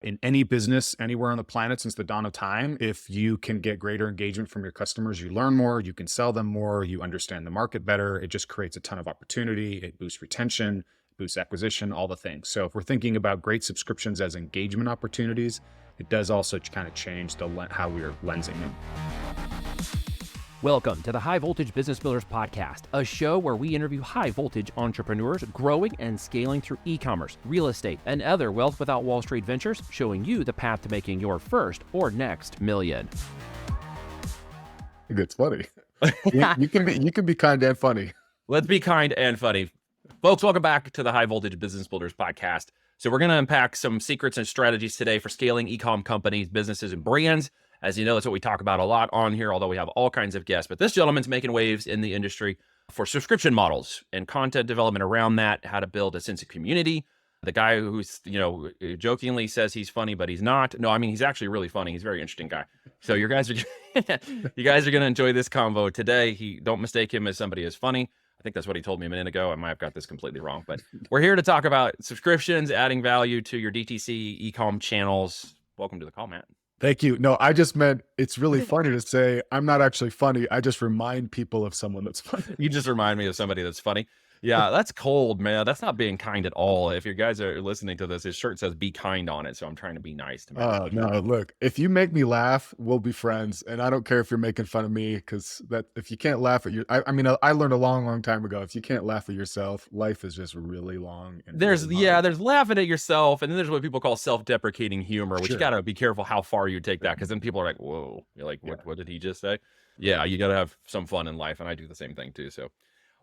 In any business anywhere on the planet since the dawn of time, if you can get greater engagement from your customers, you learn more, you can sell them more, you understand the market better. It just creates a ton of opportunity. It boosts retention, boosts acquisition, all the things. So if we're thinking about great subscriptions as engagement opportunities, it does also kind of change how we're lensing them. Welcome to the High Voltage Business Builders Podcast, a show where we interview high voltage entrepreneurs growing and scaling through e-commerce, real estate, and other wealth without Wall Street ventures, showing you the path to making your first or next million. It's funny. You can be kind and funny. Let's be kind and funny. Folks, welcome back to the High Voltage Business Builders Podcast. So we're going to unpack some secrets and strategies today for scaling e-com companies, businesses, and brands. As you know, that's what we talk about a lot on here, although we have all kinds of guests. But this gentleman's making waves in the industry for subscription models and content development around that, how to build a sense of community. The guy who's, jokingly says he's funny, but he's not. No, I mean, he's actually really funny. He's a very interesting guy. So you guys are going to enjoy this convo today. Don't mistake him as somebody who's funny. I think that's what he told me a minute ago. I might have got this completely wrong, but we're here to talk about subscriptions, adding value to your DTC eCom channels. Welcome to the call, Matt. Thank you. No, I just meant it's really funny to say I'm not actually funny. I just remind people of someone that's funny. You just remind me of somebody that's funny. Yeah, that's cold, man. That's not being kind at all. If you guys are listening to this, his shirt says "Be kind" on it, so I'm trying to be nice to me. No, look, if you make me laugh, we'll be friends, and I don't care if you're making fun of me, because if you can't laugh at I learned a long time ago, if you can't laugh at yourself, life is just really long. And there's really laughing at yourself, and then there's what people call self-deprecating humor, which you got to be careful how far you take that, because then people are like, "Whoa," you're like, "What did he just say?" Yeah, you got to have some fun in life, and I do the same thing too. So,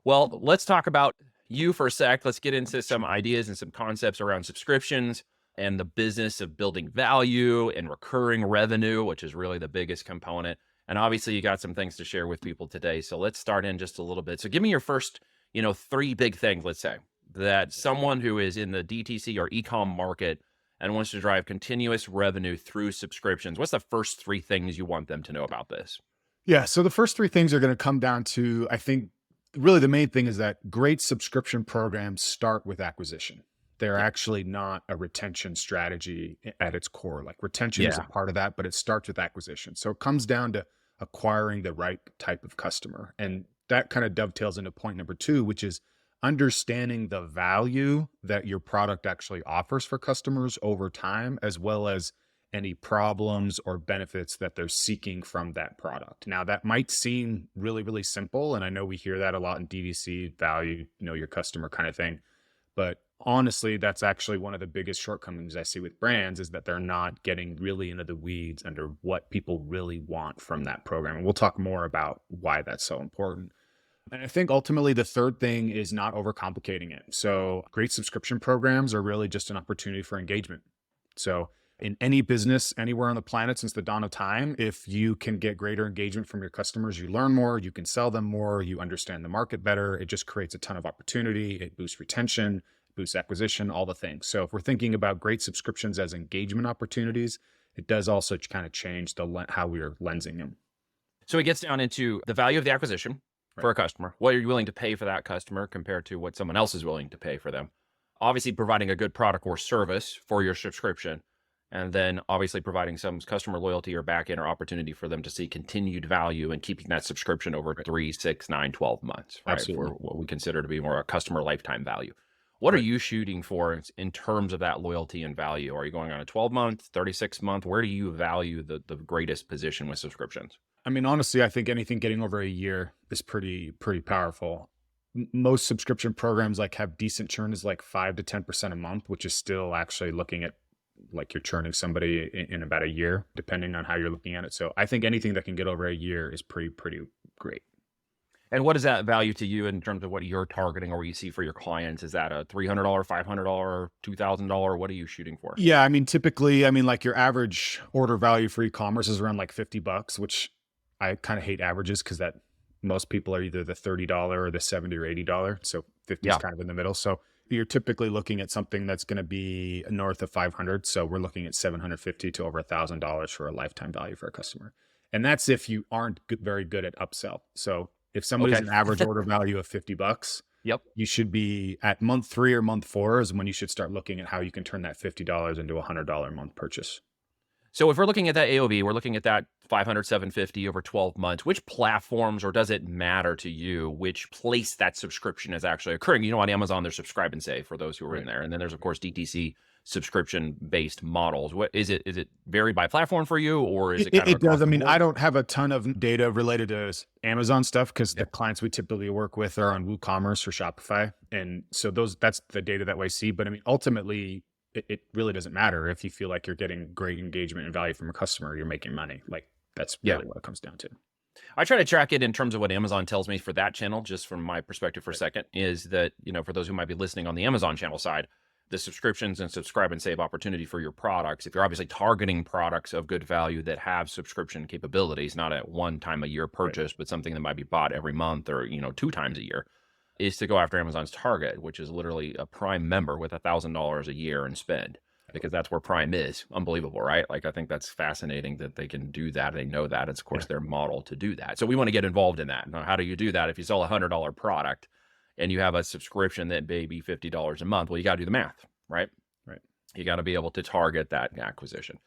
well, let's talk about you for a sec. Let's get into some ideas and some concepts around subscriptions and the business of building value and recurring revenue, which is really the biggest component. And obviously you got some things to share with people today. So let's start in just a little bit. So give me your first, 3 big things, let's say, that someone who is in the DTC or e-com market and wants to drive continuous revenue through subscriptions. What's the first 3 things you want them to know about this? Yeah. So the first 3 things are going to come down to, I think, really the main thing is that great subscription programs start with acquisition. They're actually not a retention strategy at its core. Like retention is a part of that, but it starts with acquisition. So it comes down to acquiring the right type of customer. And that kind of dovetails into point number 2, which is understanding the value that your product actually offers for customers over time, as well as any problems or benefits that they're seeking from that product. Now, that might seem really, really simple. And I know we hear that a lot in DTC, value, your customer kind of thing. But honestly, that's actually one of the biggest shortcomings I see with brands, is that they're not getting really into the weeds under what people really want from that program. And we'll talk more about why that's so important. And I think ultimately the third thing is not overcomplicating it. So great subscription programs are really just an opportunity for engagement. So in any business anywhere on the planet since the dawn of time, if you can get greater engagement from your customers, you learn more, you can sell them more, you understand the market better. It just creates a ton of opportunity. It boosts retention, boosts acquisition, all the things. So if we're thinking about great subscriptions as engagement opportunities, it does also kind of change how we're lensing them. So it gets down into the value of the acquisition for a customer. What are you willing to pay for that customer compared to what someone else is willing to pay for them? Obviously providing a good product or service for your subscription. And then obviously providing some customer loyalty or back-end or opportunity for them to see continued value and keeping that subscription over 3, 6, 9, 12 months, right? Absolutely. For what we consider to be more a customer lifetime value. What are you shooting for in terms of that loyalty and value? Are you going on a 12-month, 36-month? Where do you value the greatest position with subscriptions? I mean, honestly, I think anything getting over a year is pretty powerful. Most subscription programs have decent churn is 5 to 10% a month, which is still actually looking at you're churning somebody in about a year, depending on how you're looking at it. So I think anything that can get over a year is pretty great. And what is that value to you in terms of what you're targeting or what you see for your clients? Is that a $300, $500, $2,000? What are you shooting for? Yeah. I mean, typically, your average order value for e-commerce is around $50, which I kind of hate averages because that most people are either the $30 or the $70 or $80. So 50 is kind of in the middle. So you're typically looking at something that's going to be north of 500. So we're looking at $750 to over $1,000 for a lifetime value for a customer. And that's if you aren't very good at upsell. So if somebody's an average order value of $50, Yep. You should be at month 3 or month 4 is when you should start looking at how you can turn that $50 into a $100 a month purchase. So if we're looking at that AOV, we're looking at that 500, 750 over 12 months. Which platforms, or does it matter to you which place that subscription is actually occurring? You know, on Amazon, there's subscribe and save for those who are in there. And then there's, of course, DTC subscription-based models. What is it? Is it varied by platform for you, or is it kind of It does. across I the mean, board? I don't have a ton of data related to Amazon stuff because the clients we typically work with are on WooCommerce or Shopify. And so that's the data that we see. But I mean, ultimately, it really doesn't matter if you feel like you're getting great engagement and value from a customer, you're making money. Like that's really what it comes down to. I try to track it in terms of what Amazon tells me for that channel, just from my perspective for a second, is that, you know, for those who might be listening on the Amazon channel side, the subscriptions and subscribe and save opportunity for your products, if you're obviously targeting products of good value that have subscription capabilities, not a one time a year purchase, but something that might be bought every month or, you know, 2 times a year, is to go after Amazon's target, which is literally a Prime member with $1,000 a year and spend, because that's where Prime is. Unbelievable, right? Like, I think that's fascinating that they can do that. They know that. It's, of course, their model to do that. So we want to get involved in that. Now, how do you do that? If you sell a $100 product and you have a subscription that may be $50 a month, well, you got to do the math, right? Right. You got to be able to target that acquisition.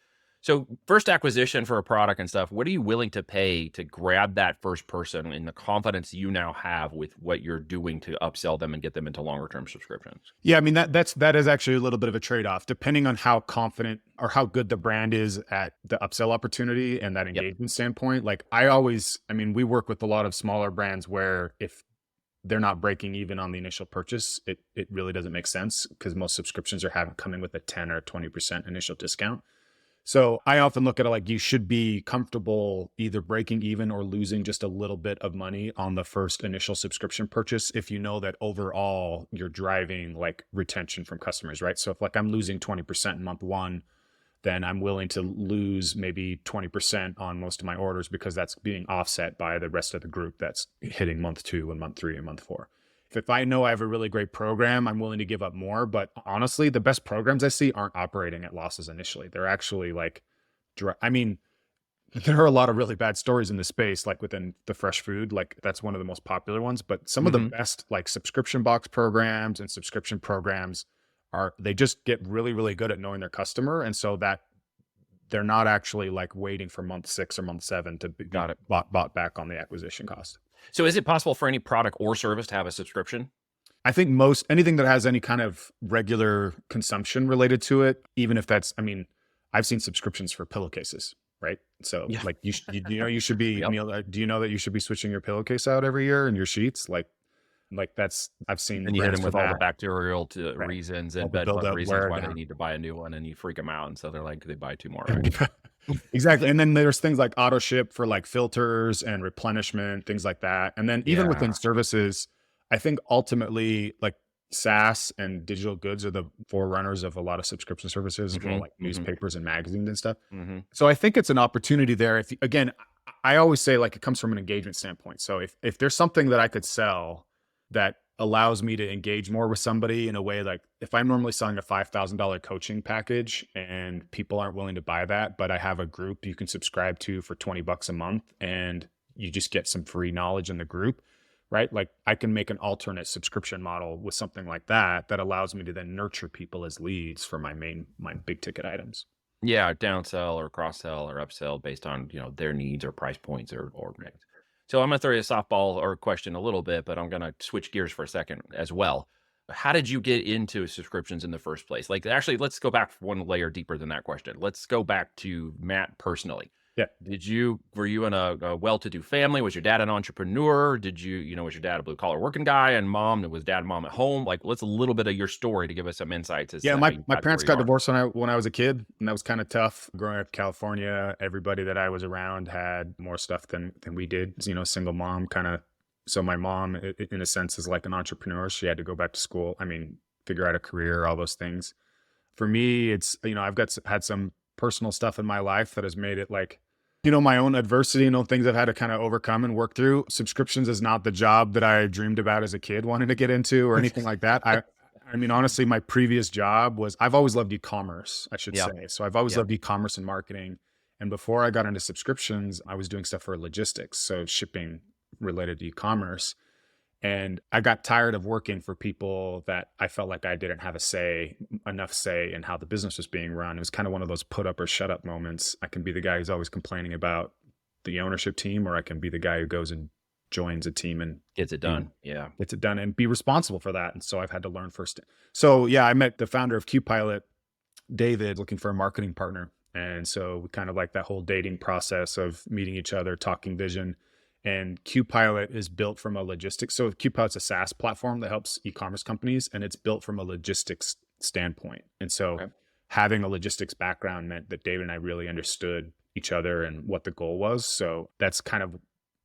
So first acquisition for a product and stuff, what are you willing to pay to grab that first person in the confidence you now have with what you're doing to upsell them and get them into longer term subscriptions? Yeah, I mean that is actually a little bit of a trade-off depending on how confident or how good the brand is at the upsell opportunity and that engagement standpoint. Like I mean, we work with a lot of smaller brands where if they're not breaking even on the initial purchase, it really doesn't make sense because most subscriptions are coming with a 10 or 20% initial discount. So I often look at it like you should be comfortable either breaking even or losing just a little bit of money on the first initial subscription purchase if you know that overall you're driving like retention from customers, right? So if like I'm losing 20% in month 1, then I'm willing to lose maybe 20% on most of my orders because that's being offset by the rest of the group that's hitting month 2 and month 3 and month 4. If I know I have a really great program, I'm willing to give up more. But honestly, the best programs I see aren't operating at losses initially. They're actually like, I mean, there are a lot of really bad stories in the space, like within the fresh food, like that's one of the most popular ones. But some of the best like subscription box programs and subscription programs they just get really, really good at knowing their customer. And so that they're not actually like waiting for month 6 or month 7 to be bought back on the acquisition cost. So is it possible for any product or service to have a subscription? I think anything that has any kind of regular consumption related to it, even if that's, I mean, I've seen subscriptions for pillowcases, right? So like you know, you should be, Neil, do you know that you should be switching your pillowcase out every year and your sheets? Like that's, I've seen. And you hit them with all the bacterial reasons and bed bug reasons why down. they need to buy a new one, and you freak them out. And so they're like, they buy 2 more. Right? Exactly. And then there's things like auto ship for like filters and replenishment, things like that. And then even within services, I think ultimately like SaaS and digital goods are the forerunners of a lot of subscription services, as well, like newspapers and magazines and stuff. So I think it's an opportunity there. If again, I always say like it comes from an engagement standpoint. So if there's something that I could sell that allows me to engage more with somebody in a way, like if I'm normally selling a $5,000 coaching package and people aren't willing to buy that, but I have a group you can subscribe to for $20 a month and you just get some free knowledge in the group, right? Like I can make an alternate subscription model with something like that allows me to then nurture people as leads for my big ticket items. Yeah, downsell or cross sell or upsell based on, you know, their needs or price points or needs. So I'm going to throw you a softball or a question a little bit, but I'm going to switch gears for a second as well. How did you get into subscriptions in the first place? Like, actually, let's go back one layer deeper than that question. Let's go back to Matt personally. Yeah. Were you in a well-to-do family? Was your dad an entrepreneur? Was your dad a blue-collar working guy and was dad and mom at home? Like, let's a little bit of your story to give us some insights. My parents got divorced when I was a kid, and that was kind of tough. Growing up in California, everybody that I was around had more stuff than we did. You know, single mom kind of. So my mom, in a sense, is like an entrepreneur. She had to go back to school. I mean, figure out a career, all those things. For me, it's, you know, I've had some personal stuff in my life that has made it like, you know, my own adversity and things I've had to kind of overcome and work through. Subscriptions is not the job that I dreamed about as a kid wanting to get into or anything like that. I mean, honestly, my previous job I've always loved e-commerce, I should say. So I've always loved e-commerce and marketing. And before I got into subscriptions, I was doing stuff for logistics. So shipping related to e-commerce. And I got tired of working for people that I felt like I didn't have enough say in how the business was being run. It was kind of one of those put up or shut up moments. I can be the guy who's always complaining about the ownership team, or I can be the guy who goes and joins a team and Gets it done. Yeah. gets it done and be responsible for that. And so I've had to learn first. So yeah, I met the founder of QPilot, David, looking for a marketing partner. And so we kind of like that whole dating process of meeting each other, talking vision. And QPilot is built from a logistics. So QPilot's a SaaS platform that helps e-commerce companies, and it's built from a logistics standpoint. And so Okay. having a logistics background meant that David and I really understood each other and what the goal was. So that's kind of,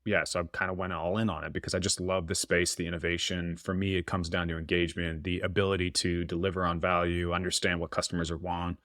yeah, so I kind of went all in on it because I just love the space, the innovation. For me, it comes down to engagement, the ability to deliver on value, understand what customers are want.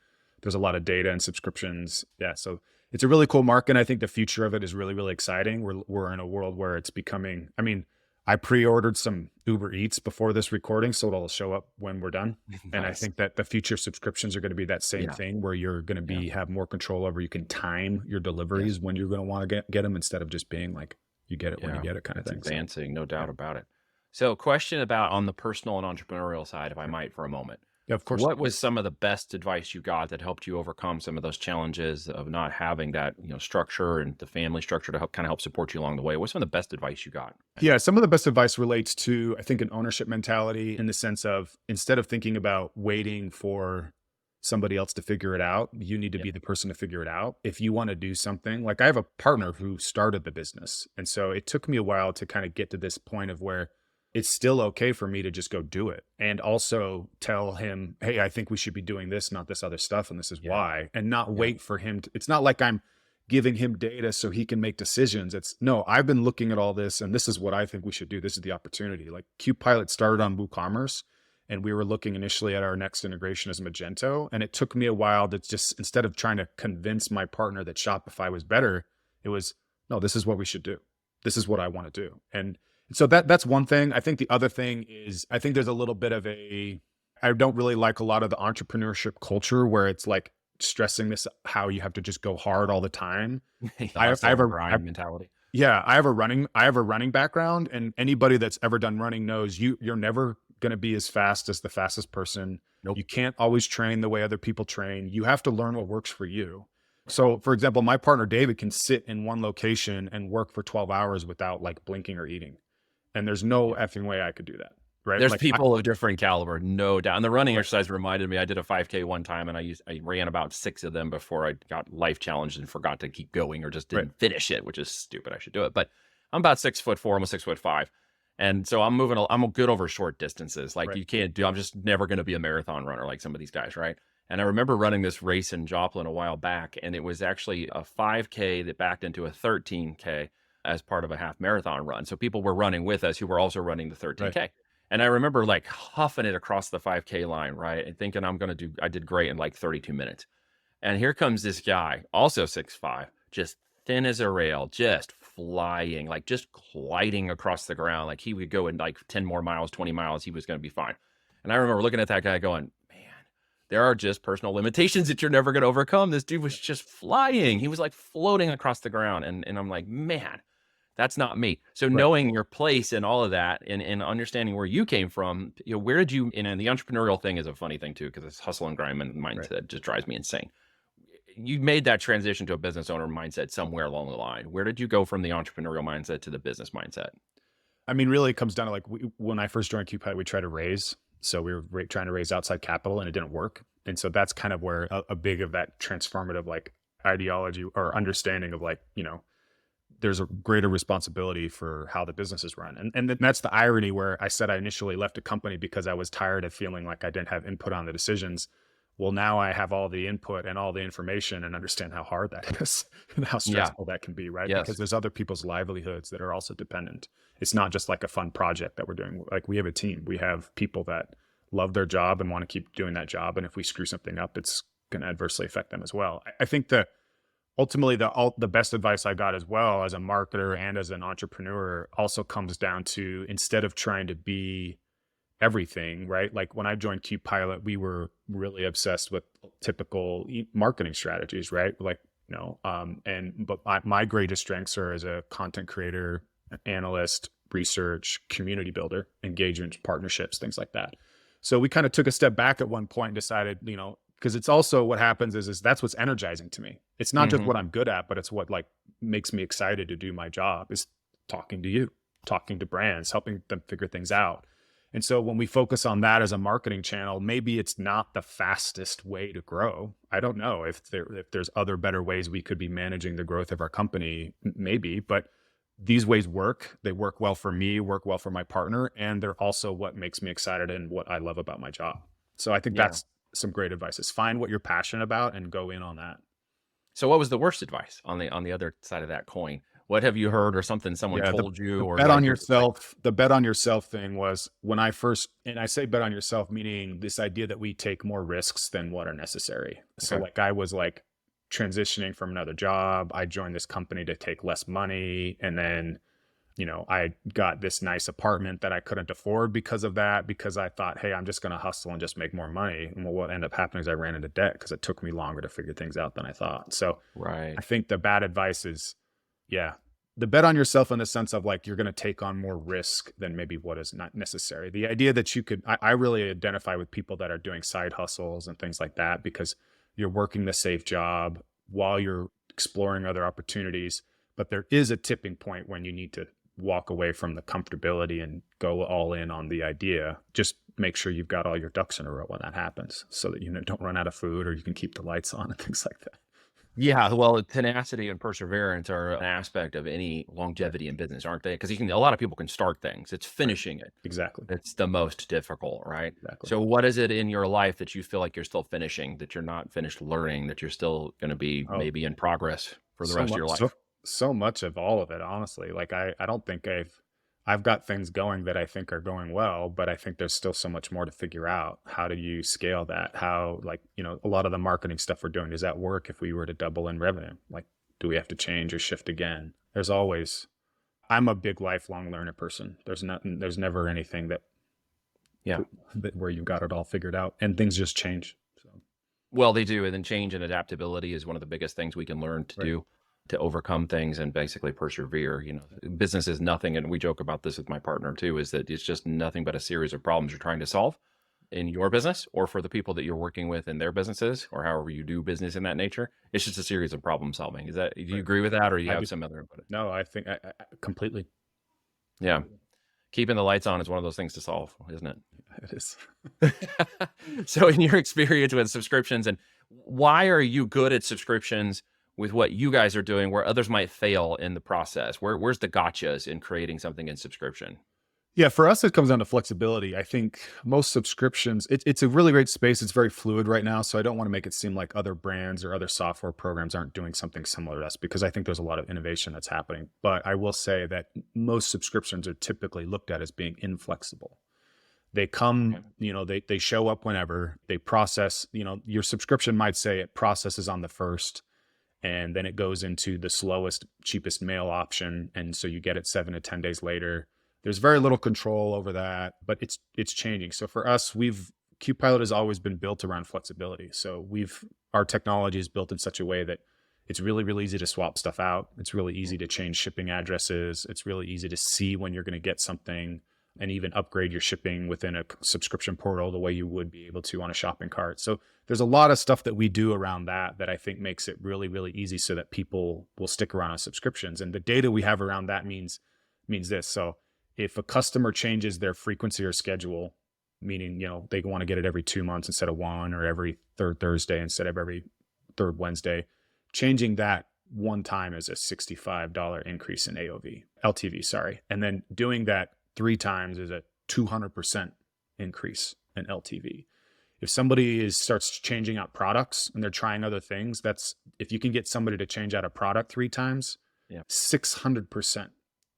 There's a lot of data and subscriptions. Yeah, so it's a really cool market. And I think the future of it is really, really exciting. We're in a world where it's becoming, I mean, I pre-ordered some Uber Eats before this recording, so it'll show up when we're done. And I Nice. think that the future subscriptions are going to be that same Yeah. thing where you're going to Yeah. have more control over, you can time your Yes. deliveries when you're going to want to get them instead of just being like, you get it when you Yeah. get it kind of It's thing. So, advancing, no yeah. doubt about it. So, question about on the personal and entrepreneurial side, if I might, for a moment. Yeah, of course. What was some of the best advice you got that helped you overcome some of those challenges of not having that, structure and the family structure to help support you along the way? What's some of the best advice you got? Yeah, some of the best advice relates to, I think, an ownership mentality in the sense of instead of thinking about waiting for somebody else to figure it out, you need to Yeah. be the person to figure it out. If you want to do something, like I have a partner who started the business. And so it took me a while to kind of get to this point of where it's still okay for me to just go do it and also tell him, hey, I think we should be doing this, not this other stuff. And this is Yeah. why, and not Yeah. wait for him to, it's not like I'm giving him data so he can make decisions. It's no, I've been looking at all this and this is what I think we should do. This is the opportunity. Like QPilot started on WooCommerce and we were looking initially at our next integration as Magento. And it took me a while to just, instead of trying to convince my partner that Shopify was better, it was, no, this is what we should do. This is what I want to do. And so that's one thing. I think the other thing is, I think there's a little bit of I don't really like a lot of the entrepreneurship culture where it's like stressing this, how you have to just go hard all the time. The I hustle have and a, grind mentality. yeah, I have a running background, and anybody that's ever done running knows you're never going to be as fast as the fastest person. Nope. You can't always train the way other people train. You have to learn what works for you. So, for example, my partner David can sit in one location and work for 12 hours without like blinking or eating. And there's no effing way I could do that. Right. There's Like, people of different caliber, no doubt. And the running exercise reminded me, I did a 5K one time and I ran about 6 of them before I got life challenged and forgot to keep going or just didn't finish it, which is stupid. I should do it. But I'm about 6'4", almost 6'5". And so I'm good over short distances. Like you can't do, I'm just never going to be a marathon runner like some of these guys. Right. And I remember running this race in Joplin a while back, and it was actually a 5K that backed into a 13K as part of a half marathon run. So people were running with us who were also running the 13K. And I remember like huffing it across the 5K line, right? And thinking I did great in like 32 minutes. And here comes this guy, also 6'5", just thin as a rail, just flying, like just gliding across the ground. Like he would go in like 10 more miles, 20 miles, he was going to be fine. And I remember looking at that guy going, man, there are just personal limitations that you're never going to overcome. This dude was just flying. He was like floating across the ground. And I'm like, man, that's not me. So knowing your place and all of that and understanding where you came from, where did you, and the entrepreneurial thing is a funny thing too, because it's hustle and grind mindset just drives me insane. You made that transition to a business owner mindset somewhere along the line. Where did you go from the entrepreneurial mindset to the business mindset? I mean, really, it comes down to like when I first joined QPilot, we tried to raise. So we were trying to raise outside capital and it didn't work. And so that's kind of where a big of that transformative like ideology or understanding of like, there's a greater responsibility for how the business is run. And that's the irony where I said I initially left a company because I was tired of feeling like I didn't have input on the decisions. Well, now I have all the input and all the information and understand how hard that is and how stressful that can be, right? Yes. Because there's other people's livelihoods that are also dependent. It's not just like a fun project that we're doing. Like we have a team. We have people that love their job and want to keep doing that job. And if we screw something up, it's going to adversely affect them as well. I think that ultimately the best advice I got as well as a marketer and as an entrepreneur also comes down to, instead of trying to be everything, right? Like when I joined QPilot, we were really obsessed with typical marketing strategies, right? Like, but my greatest strengths are as a content creator, analyst, research, community builder, engagement, partnerships, things like that. So we kind of took a step back at one point and decided, because it's also what happens is that's what's energizing to me. It's not just Hmm. what I'm good at, but it's what like makes me excited to do my job is talking to you, talking to brands, helping them figure things out. And so when we focus on that as a marketing channel, maybe it's not the fastest way to grow. I don't know if there's other better ways we could be managing the growth of our company, maybe, but these ways work. They work well for me, work well for my partner, and they're also what makes me excited and what I love about my job. So I think Yeah. that's some great advice is find what you're passionate about and go in on that. So what was the worst advice on the other side of that coin? What have you heard or something someone Yeah, told you the or bet on like you're just like, yourself, the bet on yourself thing was when I first, and I say bet on yourself, meaning this idea that we take more risks than what are necessary. So okay, like I was like transitioning from another job. I joined this company to take less money. And then, I got this nice apartment that I couldn't afford because of that, because I thought, hey, I'm just going to hustle and just make more money. And well, what ended up happening is I ran into debt because it took me longer to figure things out than I thought. So right. I think the bad advice is, yeah, the bet on yourself in the sense of like you're going to take on more risk than maybe what is not necessary. The idea that you could, I really identify with people that are doing side hustles and things like that because you're working the safe job while you're exploring other opportunities. But there is a tipping point when you need to walk away from the comfortability and go all in on the idea. Just make sure you've got all your ducks in a row when that happens so that you don't run out of food or you can keep the lights on and things like that. Yeah, well, tenacity and perseverance are an aspect of any longevity in business, aren't they? Because a lot of people can start things. It's Right. finishing it. Exactly. It's the most difficult, right? Exactly. So what is it in your life that you feel like you're still finishing, that you're not finished learning, that you're still going to be Oh, maybe in progress for the so rest of much, your so life? so much of all of it, honestly. Like I don't think I've got things going that I think are going well, but I think there's still so much more to figure out. How do you scale that? How like, a lot of the marketing stuff we're doing, does that work if we were to double in revenue? Like, do we have to change or shift again? I'm a big lifelong learner person. There's never anything Yeah. that where you got it all figured out and things just change. So, Well, they do. And then change and adaptability is one of the biggest things we can learn to right. do to overcome things and basically persevere. Business is nothing. And we joke about this with my partner too, is that it's just nothing but a series of problems you're trying to solve in your business or for the people that you're working with in their businesses or however you do business in that nature. It's just a series of problem solving. Do you Right. agree with that or you I have do. some other input? No, I think I completely. Yeah. Keeping the lights on is one of those things to solve, isn't it? It is. So in your experience with subscriptions and why are you good at subscriptions with what you guys are doing where others might fail in the process? Where's the gotchas in creating something in subscription? Yeah, for us, it comes down to flexibility. I think most subscriptions, it's a really great space. It's very fluid right now. So I don't want to make it seem like other brands or other software programs aren't doing something similar to us because I think there's a lot of innovation that's happening. But I will say that most subscriptions are typically looked at as being inflexible. They come, Okay. they show up whenever they process, your subscription might say it processes on the first and then it goes into the slowest, cheapest mail option. And so you get it 7 to 10 days later. There's very little control over that, but it's changing. So for us, QPilot has always been built around flexibility. So our technology is built in such a way that it's really, really easy to swap stuff out. It's really easy to change shipping addresses. It's really easy to see when you're going to get something and even upgrade your shipping within a subscription portal the way you would be able to on a shopping cart. So there's a lot of stuff that we do around that I think makes it really, really easy so that people will stick around on subscriptions. And the data we have around that means this. So if a customer changes their frequency or schedule, meaning, they want to get it every 2 months instead of one, or every third Thursday instead of every third Wednesday, changing that one time is a $65 increase in LTV, sorry. And then doing that 3 times is a 200% increase in LTV. If somebody starts changing out products and they're trying other things, if you can get somebody to change out a product 3 times, Yeah. 600%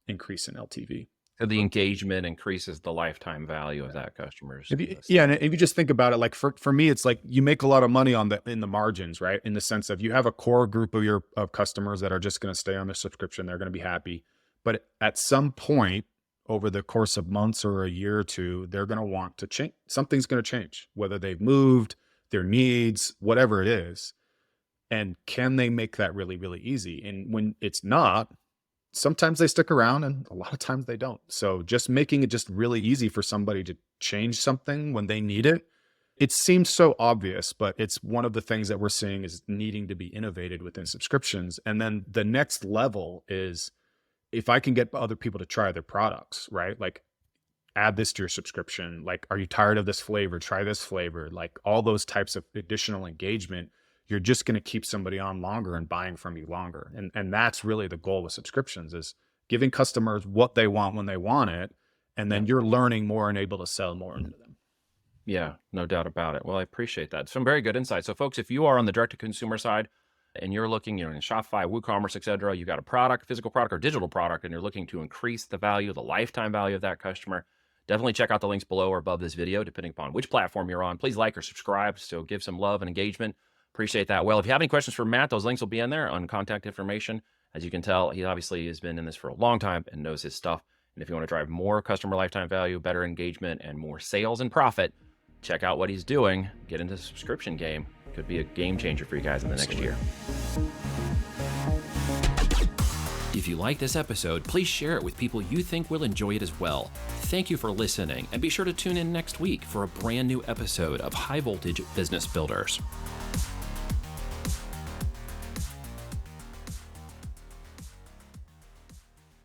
increase in LTV. So the engagement increases the lifetime value of that customer's. And if you just think about it, like for me, it's like you make a lot of money in the margins, right? In the sense of you have a core group of customers that are just going to stay on the subscription, they're going to be happy. But at some point over the course of months or a year or two, they're going to want to change. Something's going to change, whether they've moved, their needs, whatever it is. And can they make that really, really easy? And when it's not, sometimes they stick around and a lot of times they don't. So just making it just really easy for somebody to change something when they need it. It seems so obvious, but it's one of the things that we're seeing is needing to be innovated within subscriptions. And then the next level is if I can get other people to try their products, right? Like add this to your subscription. Like, are you tired of this flavor? Try this flavor. Like all those types of additional engagement, you're just going to keep somebody on longer and buying from you longer. And that's really the goal with subscriptions is giving customers what they want when they want it. And then you're learning more and able to sell more into them. Yeah, no doubt about it. Well, I appreciate that. Some very good insight. So folks, if you are on the direct to consumer side and you're looking, in Shopify, WooCommerce, et cetera, you got a product, physical product or digital product, and you're looking to increase the value, the lifetime value of that customer, definitely check out the links below or above this video, depending upon which platform you're on. Please like or subscribe. So give some love and engagement. Appreciate that. Well, if you have any questions for Matt, those links will be in there on contact information. As you can tell, he obviously has been in this for a long time and knows his stuff. And if you want to drive more customer lifetime value, better engagement, and more sales and profit, check out what he's doing. Get into the subscription game. Could be a game changer for you guys in the next year. If you like this episode, please share it with people you think will enjoy it as well. Thank you for listening, and be sure to tune in next week for a brand new episode of High Voltage Business Builders.